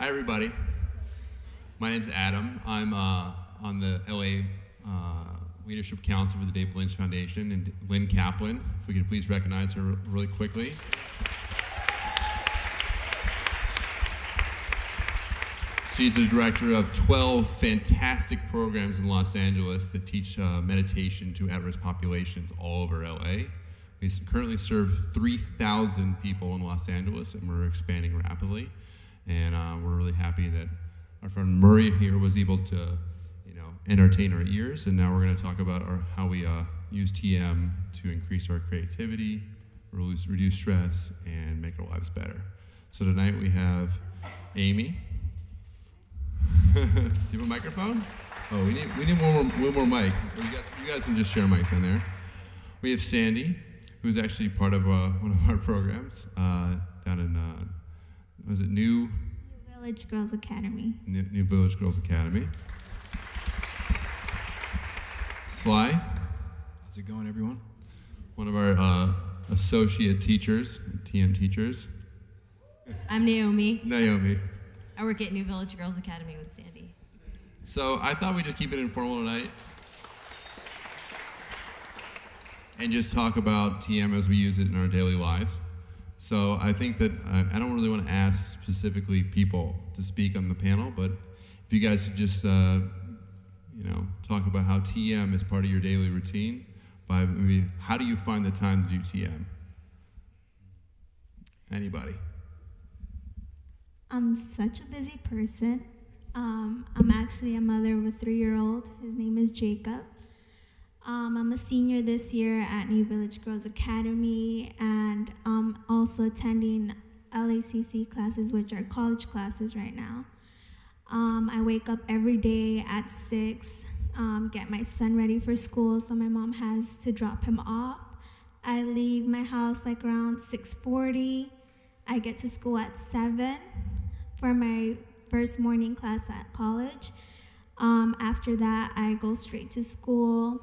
Hi, everybody. My name's Adam. I'm on the LA Leadership Council for the David Lynch Foundation, and Lynn Kaplan, if we could please recognize her really quickly. She's the director of 12 fantastic programs in Los Angeles that teach meditation to at-risk populations all over LA. We currently serve 3,000 people in Los Angeles, and we're expanding rapidly. And we're really happy that our friend Murray here was able to, entertain our ears. And now we're going to talk about how we use TM to increase our creativity, reduce stress, and make our lives better. So tonight we have Amy. Do you have a microphone? Oh, we need one more mic. You guys can just share mics in there. We have Sandy, who's actually part of one of our programs down in, was it New Village Girls Academy. New Village Girls Academy. Sly. How's it going, everyone? One of our associate teachers, TM teachers. I'm Naomi. I work at New Village Girls Academy with Sandy. So I thought we'd just keep it informal tonight and just talk about TM as we use it in our daily lives. So I think that I don't really want to ask specifically people to speak on the panel, but if you guys could just talk about how TM is part of your daily routine, by maybe how do you find the time to do TM? Anybody? I'm such a busy person. I'm actually a mother of a 3-year-old. His name is Jacob. I'm a senior this year at New Village Girls Academy, and I'm also attending LACC classes, which are college classes right now. I wake up every day at 6, get my son ready for school, so my mom has to drop him off. I leave my house like around 6:40. I get to school at 7 for my first morning class at college. After that, I go straight to school.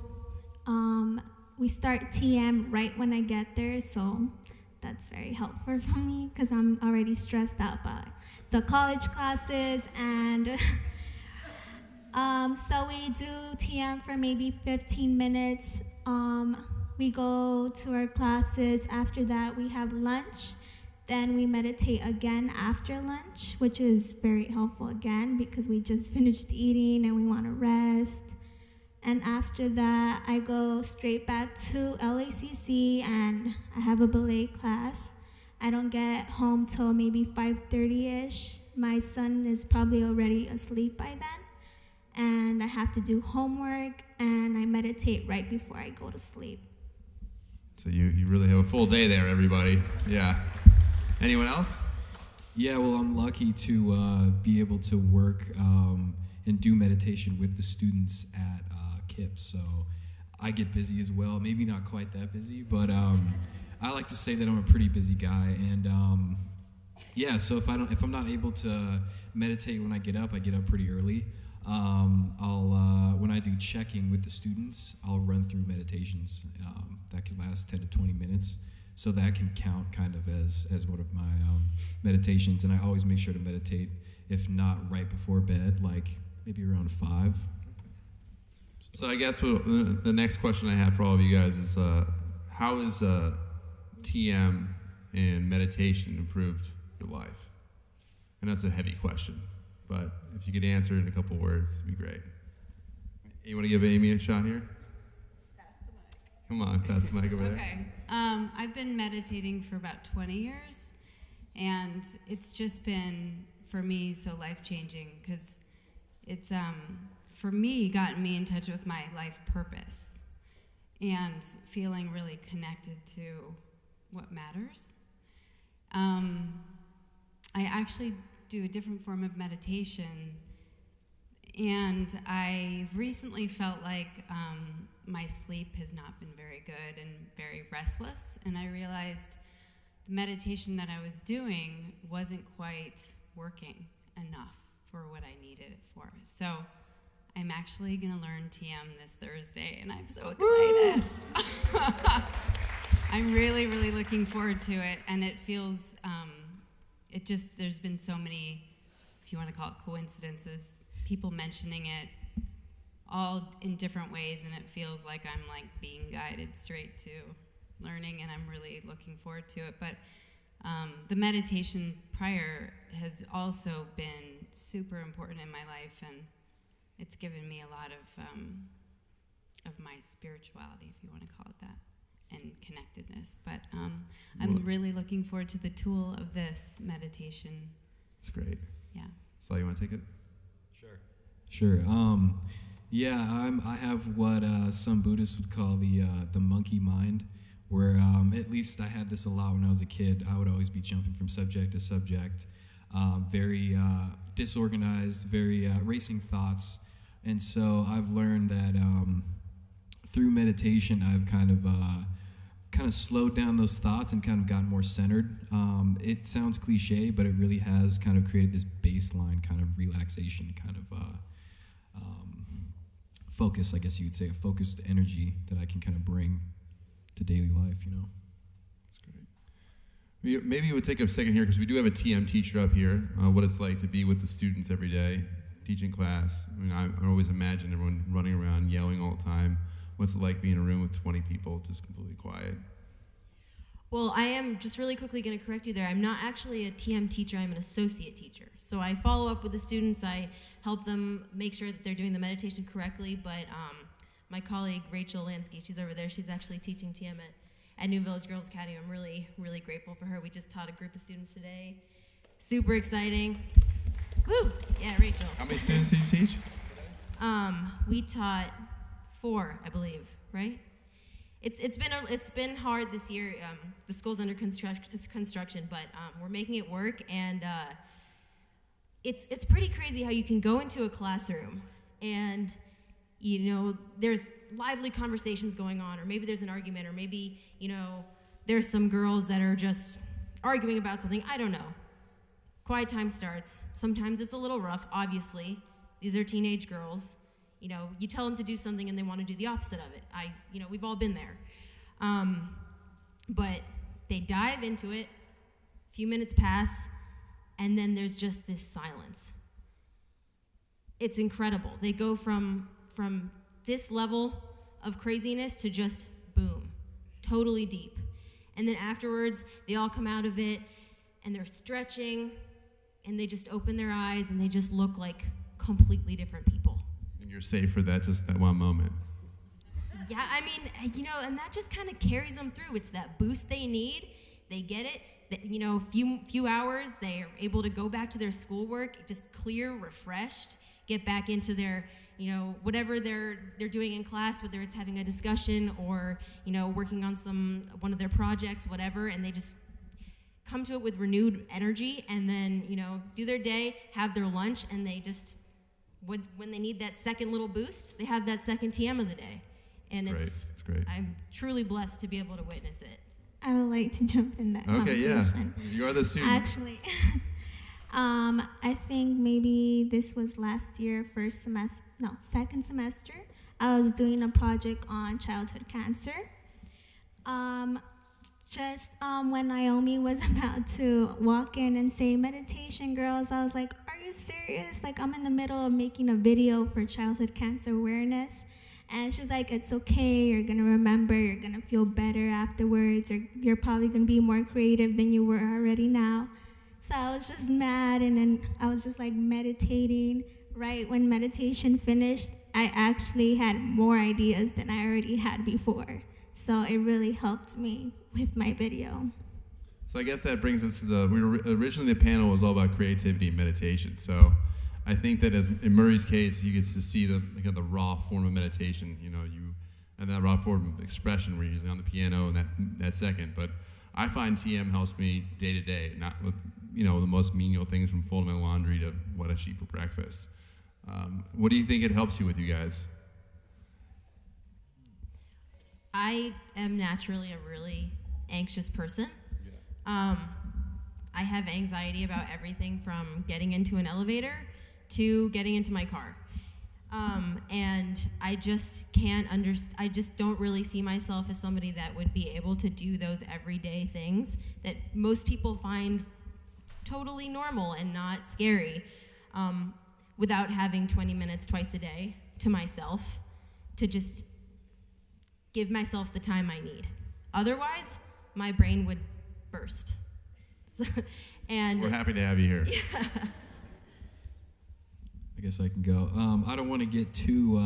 We start TM right when I get there, so that's very helpful for me because I'm already stressed out by the college classes. And so we do TM for maybe 15 minutes. We go to our classes. After that, we have lunch. Then we meditate again after lunch, which is very helpful again because we just finished eating and we want to rest. And after that, I go straight back to LACC and I have a ballet class. I don't get home till maybe 5:30-ish. My son is probably already asleep by then. And I have to do homework and I meditate right before I go to sleep. So you really have a full day there, everybody. Yeah. Anyone else? Yeah, well, I'm lucky to be able to work and do meditation with the students at KIPP. So I get busy as well. Maybe not quite that busy, but I like to say that I'm a pretty busy guy. And so if I'm not able to meditate when I get up pretty early. When I do checking with the students, I'll run through meditations that can last 10 to 20 minutes. So that can count kind of as one of my meditations. And I always make sure to meditate, if not right before bed, like maybe around 5. So I guess the next question I have for all of you guys is, how is TM and meditation improved your life? And that's a heavy question, but if you could answer it in a couple words, it'd be great. You want to give Amy a shot here? Come on, pass the mic over there. Okay. I've been meditating for about 20 years, and it's just been, for me, so life-changing, because it's, for me, gotten me in touch with my life purpose and feeling really connected to what matters. I actually do a different form of meditation, and I've recently felt like my sleep has not been very good and very restless, and I realized the meditation that I was doing wasn't quite working enough for what I needed it for. So I'm actually going to learn TM this Thursday, and I'm so excited. I'm really, really looking forward to it, and it feels, there's been so many if you want to call it coincidences, people mentioning it all in different ways, and it feels like I'm like being guided straight to learning, and I'm really looking forward to it. But the meditation prior has also been super important in my life, and it's given me a lot of my spirituality, if you want to call it that, and connectedness. But I'm really looking forward to the tool of this meditation. That's great. Yeah. So you want to take it? Sure. I have what some Buddhists would call the monkey mind, where at least I had this a lot when I was a kid. I would always be jumping from subject to subject, very disorganized, very racing thoughts. And so I've learned that through meditation, I've kind of slowed down those thoughts and kind of gotten more centered. It sounds cliche, but it really has kind of created this baseline kind of relaxation, kind of focus, I guess you would say, a focused energy that I can kind of bring to daily life, you know. That's great. Maybe we'll take a second here, because we do have a TM teacher up here, what it's like to be with the students every day, teaching class. I mean, I always imagine everyone running around yelling all the time. What's it like being in a room with 20 people, just completely quiet? Well, I am just really quickly going to correct you there. I'm not actually a TM teacher. I'm an associate teacher. So I follow up with the students. I help them make sure that they're doing the meditation correctly. But my colleague, Rachel Lansky, she's over there. She's actually teaching TM at New Village Girls Academy. I'm really, really grateful for her. We just taught a group of students today. Super exciting. Woo! Yeah, Rachel. How many students did you teach? We taught 4, I believe, right? It's been hard this year. The school's under construction, but we're making it work, and it's pretty crazy how you can go into a classroom and there's lively conversations going on, or maybe there's an argument, or maybe there's some girls that are just arguing about something. I don't know. Quiet time starts. Sometimes it's a little rough. Obviously, these are teenage girls. You tell them to do something and they want to do the opposite of it. We've all been there. But they dive into it, a few minutes pass, and then there's just this silence. It's incredible. They go from this level of craziness to just boom, totally deep. And then afterwards, they all come out of it and they're stretching and they just open their eyes and they just look like completely different people. You're safe for that, just that one moment. Yeah, I mean, and that just kind of carries them through. It's that boost they need. They get it. Few hours, they are able to go back to their schoolwork, just clear, refreshed, get back into their, whatever they're doing in class, whether it's having a discussion or, working on one of their projects, whatever, and they just come to it with renewed energy and then, do their day, have their lunch, and they just, when they need that second little boost, they have that second TM of the day. And it's great. I'm truly blessed to be able to witness it. I would like to jump in that conversation. Yeah. You are the student. Actually, I think maybe this was last year, second semester. I was doing a project on childhood cancer. When Naomi was about to walk in and say, "Meditation, girls," I was like, "Are you serious?" Like, I'm in the middle of making a video for childhood cancer awareness. And she's like, "It's okay, you're going to remember, you're going to feel better afterwards, or you're probably going to be more creative than you were already now." So I was just mad, and then I was just like meditating. Right when meditation finished, I actually had more ideas than I already had before. So it really helped me with my video. So I guess that brings us to originally the panel was all about creativity and meditation. So I think that in Murray's case, you get to see the raw form of meditation, and that raw form of expression where you're usually on the piano and that second. But I find TM helps me day to day, not with, the most menial things from folding my laundry to what I eat for breakfast. What do you think it helps you with, you guys? I am naturally a really anxious person. Yeah. I have anxiety about everything from getting into an elevator to getting into my car. And I just can't I just don't really see myself as somebody that would be able to do those everyday things that most people find totally normal and not scary. without having 20 minutes twice a day to myself to just give myself the time I need. Otherwise, my brain would burst. And We're happy to have you here. I guess I can go. I don't want to get too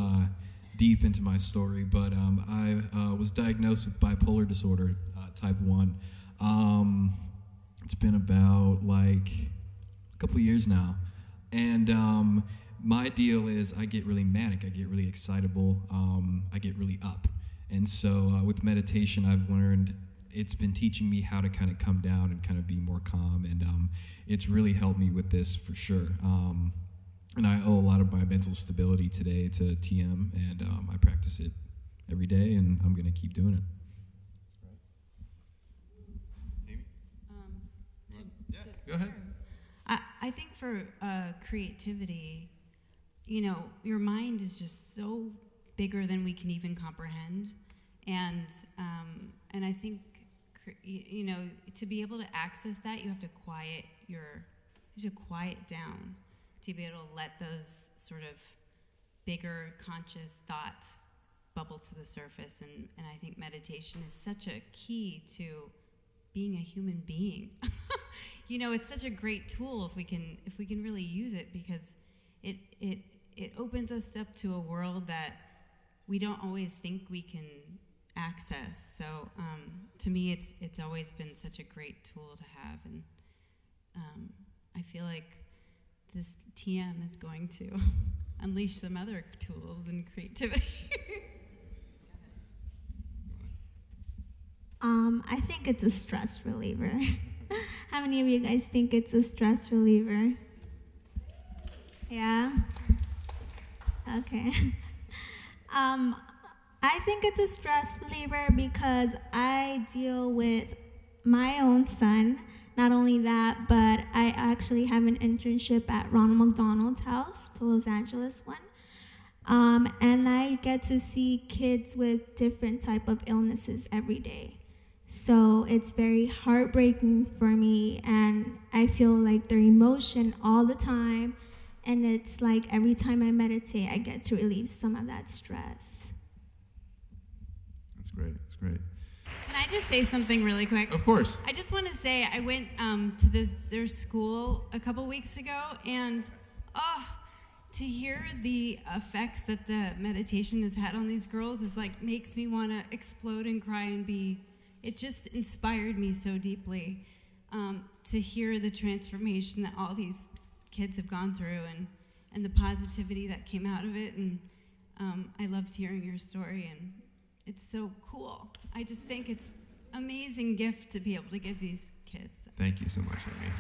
deep into my story, but I was diagnosed with bipolar disorder, type 1. It's been about like a couple years now. And my deal is I get really manic, I get really excitable, I get really up. And so with meditation, I've learned it's been teaching me how to kind of come down and kind of be more calm. And it's really helped me with this for sure. And I owe a lot of my mental stability today to TM, and I practice it every day, and I'm going to keep doing it. Amy? To- Yeah, go ahead. I think for creativity, you know, your mind is just so bigger than we can even comprehend, and I think you know, to be able to access that, you have to quiet down to be able to let those sort of bigger conscious thoughts bubble to the surface, and I think meditation is such a key to being a human being. You know, it's such a great tool if we can really use it, because it opens us up to a world that we don't always think we can access. So to me, it's always been such a great tool to have, and I feel like this TM is going to unleash some other tools and creativity. I think it's a stress reliever. How many of you guys think it's a stress reliever? Yeah? Okay. I think it's a stress reliever because I deal with my own son. Not only that, but I actually have an internship at Ronald McDonald's House, the Los Angeles one. And I get to see kids with different type of illnesses every day. So it's very heartbreaking for me, and I feel like their emotion all the time. And it's like every time I meditate, I get to relieve some of that stress. That's great. That's great. Can I just say something really quick? Of course. I just want to say I went to their school a couple weeks ago, and to hear the effects that the meditation has had on these girls is like makes me want to explode and cry and be. It just inspired me so deeply to hear the transformation that all these kids have gone through, and the positivity that came out of it. And I loved hearing your story, and it's so cool. I just think it's an amazing gift to be able to give these kids. Thank you so much, Amy.